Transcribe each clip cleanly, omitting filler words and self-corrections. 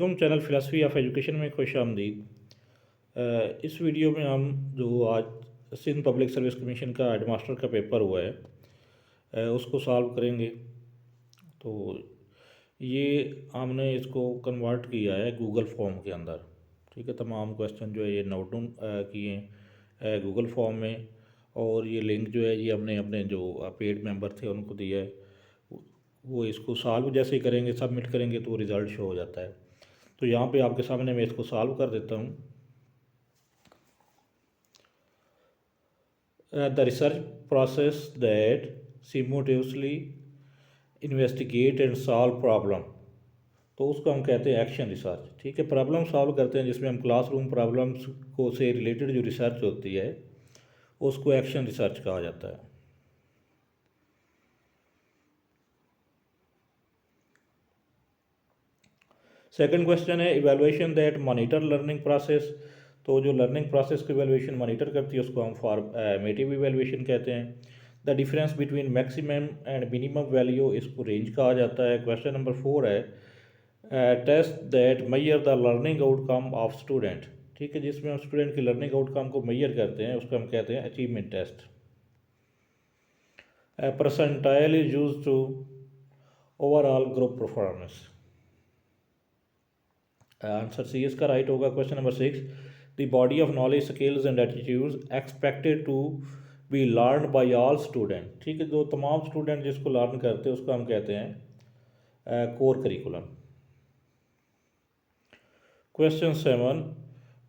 Channel philosophy of education में खुश आमदीद। इस वीडियो में हम जो आज सिंध पब्लिक सर्विस कमीशन का हेडमास्टर का पेपर हुआ है उसको सॉल्व करेंगे। तो ये हमने इसको कन्वर्ट किया है गूगल फॉर्म के अंदर। ठीक है, तमाम क्वेश्चन जो है ये नोट डाउन किए हैं गूगल फॉर्म में, और ये लिंक जो है ये हमने अपने जो पेड मेंबर थे उनको दिया है। वो इसको सॉल्व जैसे ही करेंगे, सबमिट करेंगे तो रिज़ल्ट शो हो जाता है। तो यहाँ पे आपके सामने मैं इसको सॉल्व कर देता हूँ। The research process that simultaneously investigate and solve problem, तो उसको हम कहते हैं एक्शन रिसर्च। ठीक है, प्रॉब्लम सॉल्व करते हैं जिसमें हम क्लासरूम प्रॉब्लम्स को से रिलेटेड जो रिसर्च होती है उसको एक्शन रिसर्च कहा जाता है। सेकंड क्वेश्चन है evaluation that monitor learning process. तो जो लर्निंग प्रोसेस की इवेलुएशन मॉनिटर करती है उसको हम फॉर्मेटिव इवेलुएशन कहते हैं। The difference between maximum and minimum value, इसको रेंज कहा जाता है। क्वेश्चन नंबर 4 है test that measure the learning outcome of student. ठीक है, जिसमें हम स्टूडेंट के लर्निंग आउटकम को मेजर करते हैं उसको हम कहते हैं achievement test. Percentile is use to overall group performance. Answer C इसका राइट होगा। Question number 6, the body of knowledge skills and attitudes expected to be learn by all student. ठीक है, जो तमाम स्टूडेंट जिसको लर्न करते हैं उसको हम कहते हैं core curriculum. Question 7,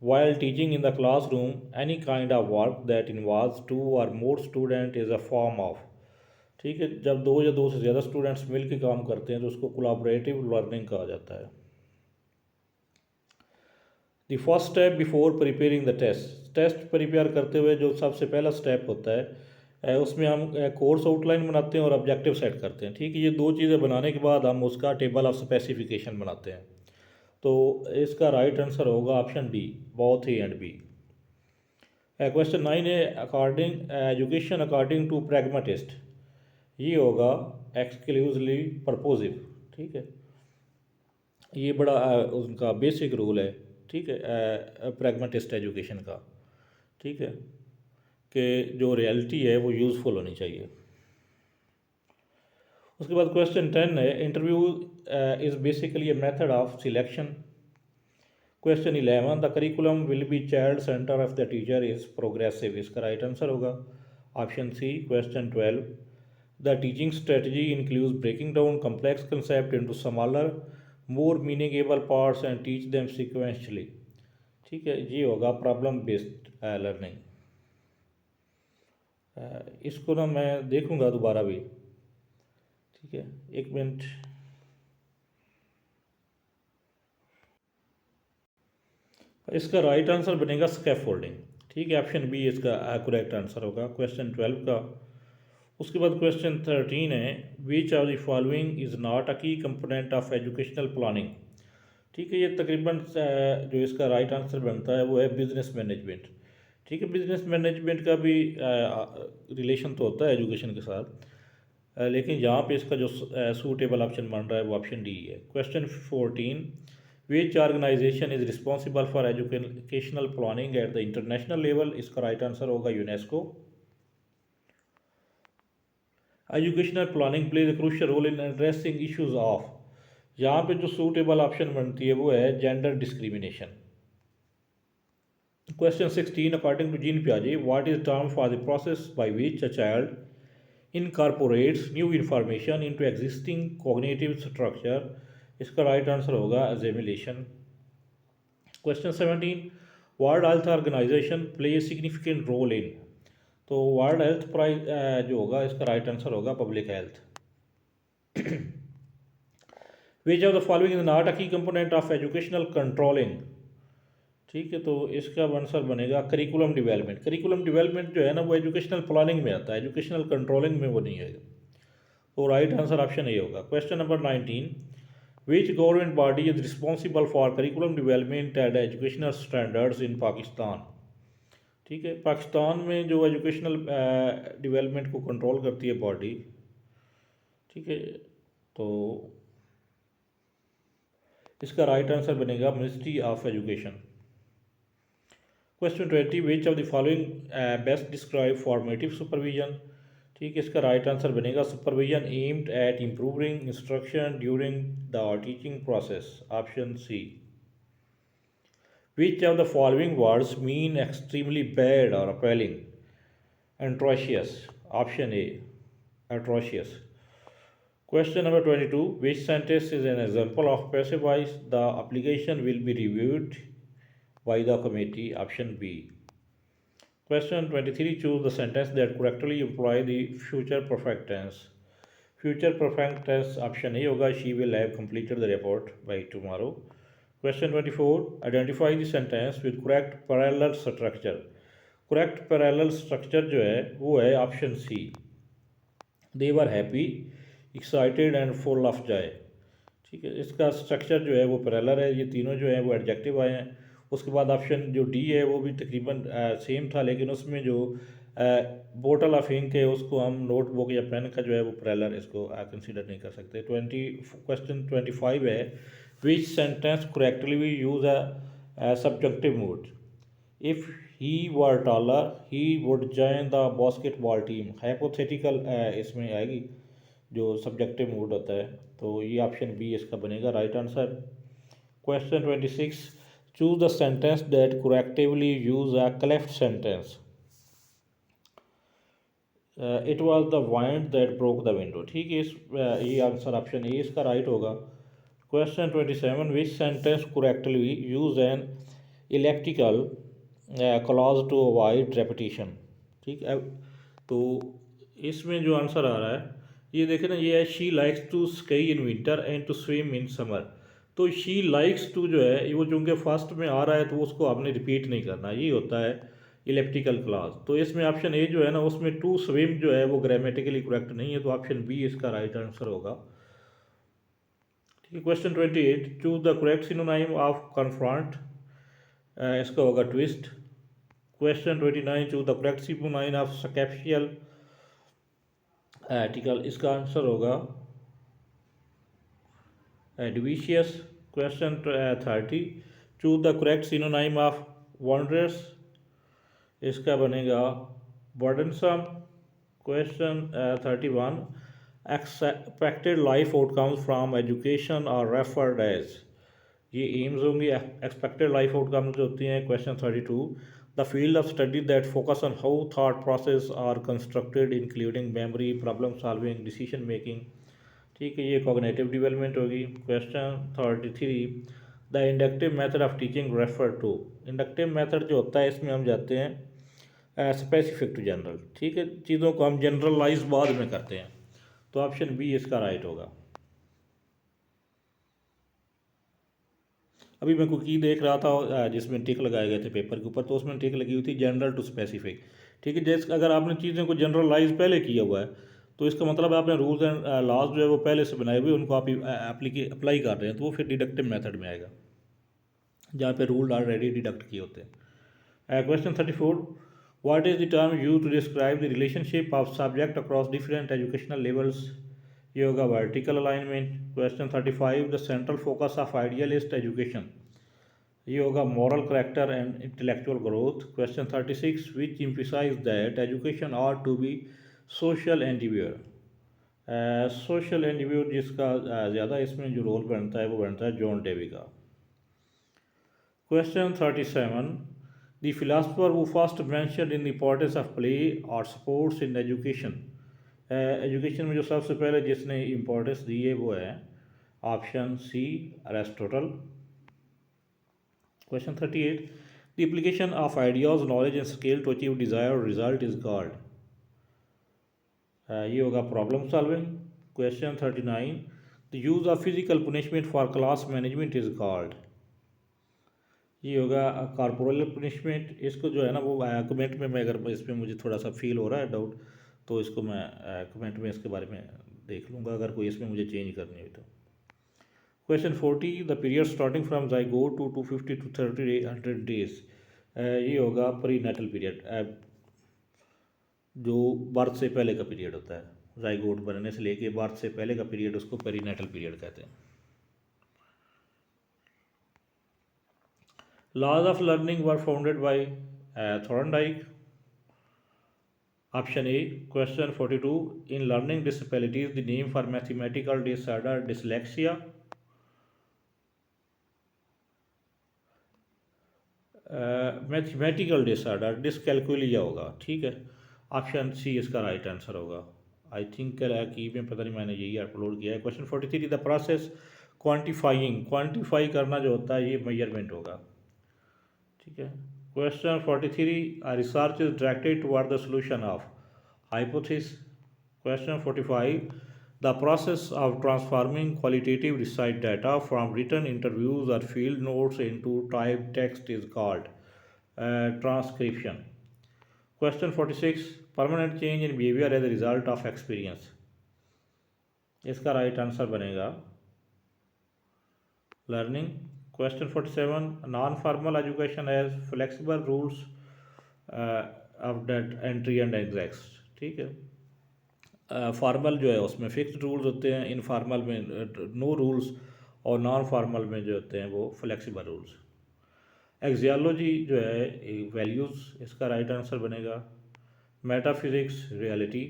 while teaching in the classroom any kind of work that involves two or more student is a form of। ठीक है, जब दो या दो से ज़्यादा स्टूडेंट्स मिलकर काम करते हैं तो उसको कोलैबोरेटिव लर्निंग कहा जाता है। The first step before preparing the test. Test prepare करते हुए जो सबसे पहला स्टेप होता है उसमें हम कोर्स आउटलाइन बनाते हैं और ऑब्जेक्टिव सेट करते हैं। ठीक है, ये दो चीज़ें बनाने के बाद हम उसका टेबल ऑफ स्पेसिफिकेशन बनाते हैं। तो इसका राइट आंसर होगा option D, both A and B. Question 9 है according education according to pragmatist, ये होगा एक्सक्लूसिवली प्रपोजिव। ठीक है, ये बड़ा उनका बेसिक रूल है। ठीक है, प्रैग्मेटिस्ट एजुकेशन का। ठीक है, कि जो रियलिटी है वो यूज़फुल होनी चाहिए। उसके बाद क्वेश्चन 10 है interview is basically a method of selection. Question 11, the curriculum will be child centre of the teacher is progressive. इसका राइट आंसर होगा option C. Question 12, the teaching strategy includes breaking down complex concept into smaller more meaningable parts and teach them sequentially. ठीक है, ये होगा problem based learning. इसको ना मैं देखूंगा दोबारा भी। ठीक है, एक मिनट। इसका राइट आंसर बनेगा स्कैफोल्डिंग। ठीक है, ऑप्शन बी इसका करेक्ट आंसर होगा क्वेश्चन 12 का। उसके बाद क्वेश्चन 13 है विच of the following is not a key component of educational planning. ठीक है, ये तकरीबन जो इसका राइट आंसर बनता है वो है बिजनेस मैनेजमेंट। ठीक है, बिजनेस मैनेजमेंट का भी रिलेशन तो होता है एजुकेशन के साथ, लेकिन यहाँ पे इसका जो सूटेबल ऑप्शन बन रहा है वो ऑप्शन डी है। Question 14, which organisation is responsible for educational planning at the international level. इसका राइट आंसर होगा UNESCO. Educational planning plays a crucial role in addressing issues of, यहाँ पे जो सूटेबल ऑप्शन बनती है वो है gender discrimination. Question 16, according to Jean पियाजे what is term for the process by which a child incorporates new information into existing cognitive structure। इसका right answer होगा assimilation। Question 17, world health organization play significant role in, तो world health prize जो होगा इसका right answer होगा public health. Which of the following is not a key component of educational controlling. ठीक है, तो इसका आंसर बनेगा करिकुलम डेवलपमेंट। करिकुलम डेवलपमेंट जो है ना वो एजुकेशनल प्लानिंग में आता है, एजुकेशनल कंट्रोलिंग में वो नहीं है। तो राइट आंसर ऑप्शन ए होगा। Question number 19, which government body is responsible for curriculum development and educational standards in Pakistan. ठीक है, पाकिस्तान में जो एजुकेशनल डेवलपमेंट को कंट्रोल करती है बॉडी। ठीक है, तो इसका राइट आंसर बनेगा ministry of education. Question 20, which of the following best describe formative supervision. ठीक है, इसका राइट आंसर बनेगा supervision aimed at improving instruction during the teaching process, option C. Which of the following words mean extremely bad और appalling. atrocious, option A, atrocious। Question number 22, which sentence is an example of passive voice? The application will be reviewed by the committee, option B। Question 23, choose the sentence that correctly imply the future perfect tense। Future perfect tense option A होगा, she will have completed the report by tomorrow। Question 24, identify the sentence with correct parallel structure। Correct parallel structure जो है वो है option C, they were happy, excited and full of joy. ठीक है, इसका structure जो है वो पैरेलल है, ये तीनों जो है वो एडजेक्टिव आए हैं। उसके बाद ऑप्शन जो डी है वो भी तकरीबन सेम था, लेकिन उसमें जो बोटल ऑफ इंक है उसको हम नोटबुक या पेन का जो है वो पैरेलल इसको कंसीडर नहीं कर सकते। क्वेश्चन 25 है, विच sentence correctly use a subjective mood. If he were taller he would join the basketball team. Hypothetical इसमें आएगी जो सब्जेक्टिव मूड होता है, तो ये ऑप्शन बी इसका बनेगा right answer. Question 26, choose the sentence that correctively use a cleft sentence. It was the wind that broke the window. ठीक है, ये आंसर ऑप्शन ए इसका राइट होगा। Question 27, which sentence correctly use an electrical clause to avoid repetition. ठीक है, तो इसमें जो आंसर आ रहा है ये देखें ना, ये है she likes to ski in winter and to swim in summer. तो शी लाइक्स टू जो है वो चूँकि फर्स्ट में आ रहा है तो उसको आपने रिपीट नहीं करना, ये होता है इलेक्ट्रिकल क्लॉज। तो इसमें ऑप्शन ए जो है ना उसमें टू स्विम जो है वो ग्रामेटिकली करेक्ट नहीं है, तो ऑप्शन बी इसका राइट आंसर होगा। ठीक है, question 28, choose the correct synonym of confront. इसका होगा twist. Question 29, choose the correct synonym of स्केप्शियल आर्टिकल। इसका आंसर होगा devious. Question 30, choose the correct synonym of wondrous. इसका बनेगा burdensome. Question 31, expected life outcomes from education are referred as. ये aims होंगी, expected life outcomes जो होती हैं। Question 32, the field of study that focus on how thought process are constructed including memory, problem solving, decision making. ठीक है, ये cognitive development होगी। Question 33, the inductive method of teaching refer to. Inductive method जो होता है इसमें हम जाते हैं स्पेसिफिक टू जनरल। ठीक है, चीज़ों को हम जनरलाइज बाद में करते हैं, तो ऑप्शन बी इसका राइट होगा। अभी मैं कोई की देख रहा था जिसमें टिक लगाए गए थे पेपर के ऊपर, तो उसमें टिक लगी हुई थी जनरल टू स्पेसिफिक। ठीक है, जैसे अगर आपने चीज़ों को जनरलाइज पहले किया हुआ है तो इसका मतलब आपने रूल्स एंड लॉज जो है वो पहले से बनाए हुए उनको आप अप्लाई कर रहे हैं, तो वो फिर डिडक्टिव मेथड में आएगा जहाँ पे रूल ऑलरेडी डिडक्ट किए होते हैं। Question 34, what is the term use to describe the relationship of subject across different educational levels. ये होगा vertical alignment. Question 35, the central focus of idealist education. ये होगा moral character and intellectual growth. Question 36, which emphasise that education are to be social endeavour. Social endeavour जिसका ज़्यादा इसमें जो role बनता है वो बनता है जॉन डेवी का। Question 37, the philosopher who first mentioned in the importance of play और स्पोर्ट्स इन एजुकेशन। एजुकेशन में जो सबसे पहले जिसने इम्पोर्टेंस दी है वो है option C Aristotle. Question 38, the application of ideas knowledge and skill to achieve desire result is called. ये होगा problem solving. Question 39, the use of physical punishment for class management is called. ये होगा corporal punishment. इसको जो है ना वो comment में मैं, अगर इसमें मुझे थोड़ा सा फील हो रहा है डाउट, तो इसको मैं कमेंट में इसके बारे में देख लूँगा अगर कोई इसमें मुझे चेंज करनी हुई तो। Question 40, the period starting from zygote to 250 to 300 days. ये होगा प्री नेटल पीरियड, जो बर्थ से पहले का पीरियड होता है। ज़ाइगोट बनने से लेके बर्थ से पहले का पीरियड उसको पेरीनेटल पीरियड कहते हैं। Laws of learning were founded by Thorndike. Option A, question 42. In learning disabilities, the name for mathematical disorder dyslexia. Mathematical disorder dyscalculia होगा, ठीक है। ऑप्शन सी इसका राइट आंसर होगा। आई थिंक की में पता नहीं, मैंने यही अपलोड किया है। Question 43, the process quantifying, quantify करना जो होता है ये मेजरमेंट होगा, ठीक है। Question 43, research is directed toward the solution of hypothesis. Question 45, the process of transforming qualitative research data from written interviews or field notes into type text is called transcription. Question 46, permanent change in behaviour as a result of experience. इसका right answer बनेगा learning. Question 47, non formal education as flexible rules of date entry and exits, ठीक है। Formal जो है उसमें fixed rules होते हैं, informal में नो रूल्स, और नॉन फॉर्मल में जो होते हैं वो फ्लेक्सिबल रूल्स। एक्सियोलॉजी जो है वैल्यूज़, इसका राइट आंसर बनेगा metaphysics reality.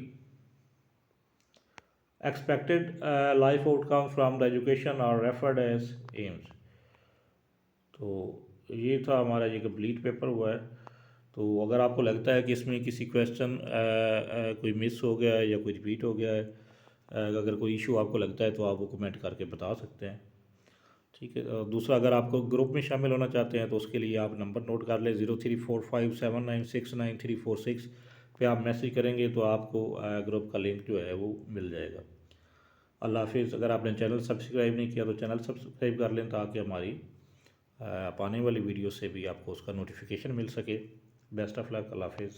Expected life outcome from the education are referred as aims. तो ये था हमारा ये कंप्लीट पेपर हुआ है। तो अगर आपको लगता है कि इसमें किसी क्वेश्चन कोई मिस हो गया है या कोई रिपीट हो गया है, अगर कोई इशू आपको लगता है तो आप वो कमेंट करके बता सकते हैं, ठीक है। दूसरा, अगर आपको ग्रुप में शामिल होना चाहते हैं तो उसके लिए आप नंबर नोट कर लें, 0345796936 पे आप मैसेज करेंगे तो आपको ग्रुप का लिंक जो है वो मिल जाएगा। अल्लाह हाफिज़। अगर आपने चैनल सब्सक्राइब नहीं किया तो चैनल सब्सक्राइब कर लें ताकि हमारी आने वाली वीडियो से भी आपको उसका नोटिफिकेशन मिल सके। Best of luck. अल्लाह हाफिज़।